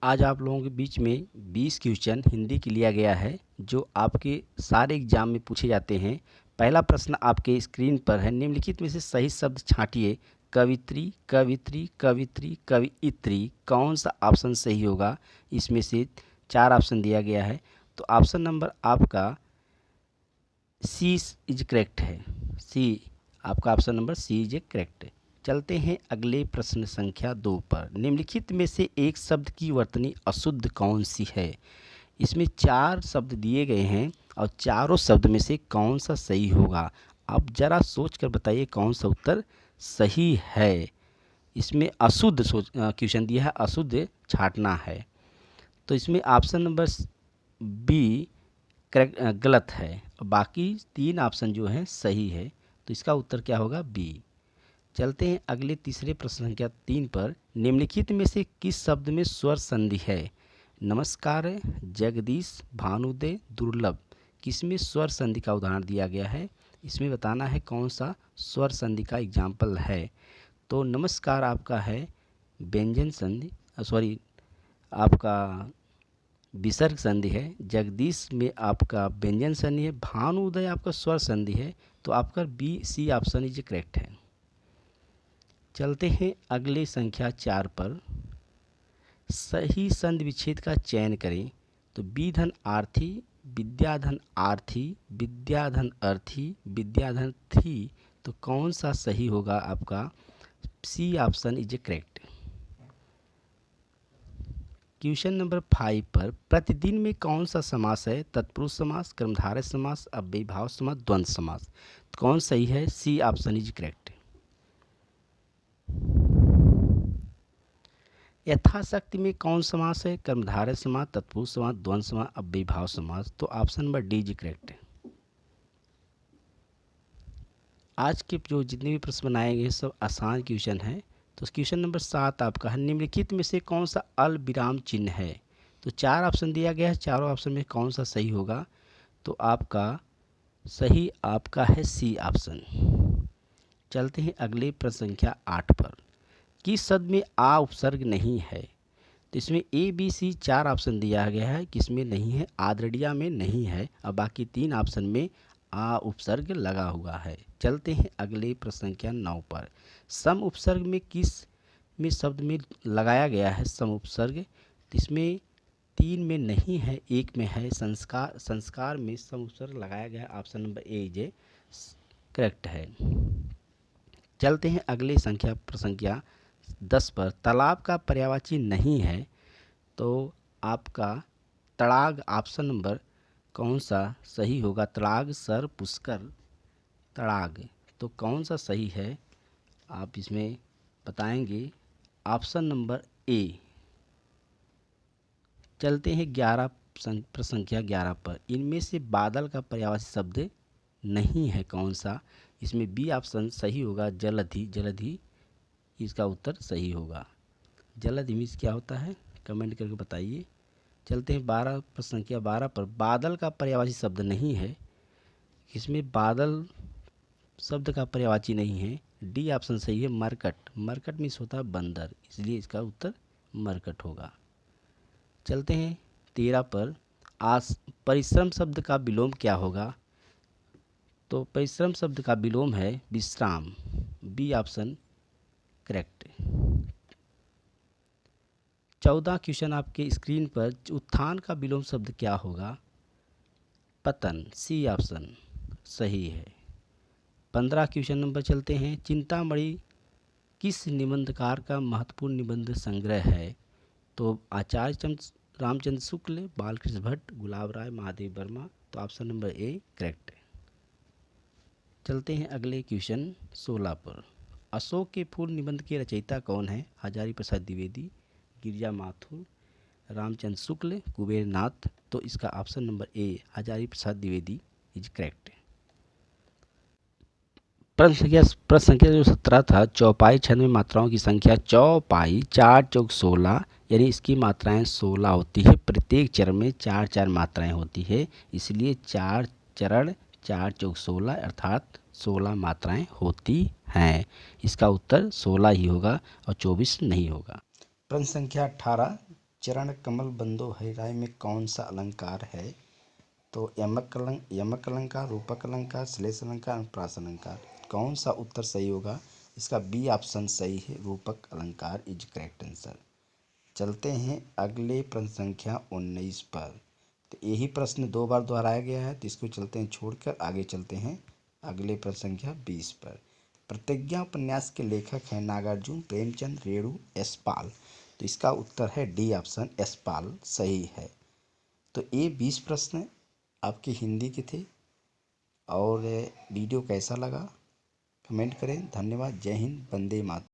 आज आप लोगों के बीच में 20 क्वेश्चन हिंदी के लिया गया है जो आपके सारे एग्जाम में पूछे जाते हैं। पहला प्रश्न आपके स्क्रीन पर है, निम्नलिखित में से सही शब्द छांटिए। कवित्री, कवित्री, कवित्री, कवियत्री, कौन सा ऑप्शन सही होगा? इसमें से 4 ऑप्शन दिया गया है, तो ऑप्शन नंबर आपका सी इज करेक्ट है। सी, आपका option number C is correct है। चलते हैं अगले प्रश्न संख्या 2 पर। निम्नलिखित में से एक शब्द की वर्तनी अशुद्ध कौन सी है? इसमें 4 शब्द दिए गए हैं और चारों शब्द में से कौन सा सही होगा? आप जरा सोच कर बताइए कौन सा उत्तर सही है। इसमें अशुद्ध क्वेश्चन दिया है, अशुद्ध छांटना है, तो इसमें ऑप्शन नंबर बी करेक्ट गलत है, बाकी 3 ऑप्शन जो हैं सही है, तो इसका उत्तर क्या होगा? बी। चलते हैं अगले तीसरे प्रश्न संख्या 3 पर। निम्नलिखित में से किस शब्द में स्वर संधि है? नमस्कार, जगदीश, भानुदय, दुर्लभ, किसमें स्वर संधि का उदाहरण दिया गया है? इसमें बताना है कौन सा स्वर संधि का एग्जाम्पल है। तो नमस्कार आपका है व्यंजन संधि, सॉरी आपका विसर्ग संधि है। जगदीश में आपका व्यंजन संधि है। भानुदय आपका स्वर संधि है, तो आपका B C option is correct है। चलते हैं अगले संख्या 4 पर। सही संधि विच्छेद का चयन करें। तो विधन आर्थी, विद्याधन आर्थी, विद्याधन अर्थी, विद्याधन थी, तो कौन सा सही होगा? आपका C option is correct. Question number 5 पर प्रतिदिन में कौन सा समास है? तत्पुरुष समास, कर्मधारय समास, अव्ययीभाव समास, द्वंद्व समास, कौन सही है? C option is correct. यथाशक्ति में कौन समास है? कर्मधारय समास, तत्पुरुष समास, द्वंद्व समास, अव्ययीभाव समास, तो option number D is correct है। आज के जो जितने भी प्रश्न बनाए गए सब आसान क्वेश्चन हैं। तो क्वेश्चन नंबर 7 आपका है, निम्नलिखित में से कौन सा अल्प विराम चिन्ह है? तो 4 ऑप्शन दिया गया है, चारों ऑप्शन में कौन सा सही होगा? तो आपका सही आपका है सी ऑप्शन। चलते हैं अगले प्रश्न संख्या 8 पर। किस शब्द में आ उपसर्ग नहीं है? तो इसमें ए बी सी 4 ऑप्शन दिया गया है, किसमें नहीं है? आद्रडिया में नहीं है, और बाकी 3 ऑप्शन में आ उपसर्ग लगा हुआ है। चलते हैं अगले प्रश्न संख्या 9 पर। सम उपसर्ग में किस में शब्द में लगाया गया है सम उपसर्ग? तो इसमें 3 में नहीं है, 1 में है। संस्कार, संस्कार में सम उपसर्ग लगाया गया है, option number A is correct है। चलते हैं अगले संख्या 10 पर। तालाब का पर्यायवाची नहीं है, तो आपका तड़ाग ऑप्शन नंबर कौन सा सही होगा? तड़ाग, सर, पुष्कर, तड़ाग, तो कौन सा सही है? आप इसमें बताएंगे ऑप्शन नंबर ए। चलते हैं 11 प्रश्न संख्या 11 पर। इनमें से बादल का पर्यायवाची शब्द नहीं है, कौन सा? इसमें बी ऑप्शन सही होगा, जलधि। जलधि इसका उत्तर सही होगा। जलधि मीन्स क्या होता है? कमेंट करके बताइए। चलते हैं 12 प्रश्न संख्या 12 पर। बादल का पर्यायवाची शब्द नहीं है, इसमें बादल शब्द का पर्यायवाची नहीं है, डी ऑप्शन सही है, मरकट। मरकट मीन्स होता है बंदर, इसलिए इसका उत्तर मरकट होगा। चलते हैं 13 पर। परिश्रम शब्द का विलोम क्या होगा? तो परिश्रम शब्द का विलोम है विश्राम, बी ऑप्शन करेक्ट। 14 क्वेश्चन आपके स्क्रीन पर। उत्थान का विलोम शब्द क्या होगा? पतन, सी ऑप्शन सही है। 15 क्वेश्चन नंबर चलते हैं। चिंतामणि किस निबंधकार का महत्वपूर्ण निबंध संग्रह है? तो आचार्य रामचंद्र शुक्ल, बालकृष्ण भट्ट, गुलाब राय, महादेव वर्मा, तो ऑप्शन नंबर ए करेक्ट है। चलते हैं अगले क्वेश्चन 16 पर। अशोक के फूल निबंध के रचयिता कौन है? हजारी प्रसाद द्विवेदी, गिरिजा माथुर, रामचंद्र शुक्ल, कुबेर नाथ, तो इसका option number A Hazari Prasad Dwivedi is correct. प्रश्न संख्या जो 17 था, चौपाई छंद में मात्राओं की संख्या। चौपाई 4 चौक 16, यानी इसकी मात्राएं 16 होती है। प्रत्येक चरण में 4 मात्राएं होती है, इसलिए 4 चरण 4 चौक 16 अर्थात 16 मात्राएं होती हैं। इसका उत्तर 16 ही होगा और 24 नहीं होगा। प्रश्न संख्या 18 चरण कमल बंदो हरिराय में कौन सा अलंकार है? तो यमक अलंकार, रूपक अलंकार, श्लेष अलंकार, अनुप्रास अलंकार। कौन सा उत्तर सही होगा? इसका बी ऑप्शन सही है, रूपक अलंकार इज करेक्ट आंसर। चलते हैं अगले प्रश्न संख्या 19 पर। तो यही प्रश्न 2 बार दोहराया गया है, तो इसको चलते हैं छोड़कर आगे चलते हैं अगले प्रश्न संख्या 20 पर। प्रतिज्ञा उपन्यास के लेखक हैं नागार्जुन, प्रेमचंद, रेणु, यशपाल। तो इसका उत्तर है डी ऑप्शन, यशपाल सही है। तो ये 20 प्रश्न आपके हिंदी के थे। और वीडियो कैसा लगा कमेंट करें। धन्यवाद। जय हिंद, वंदे मातरम।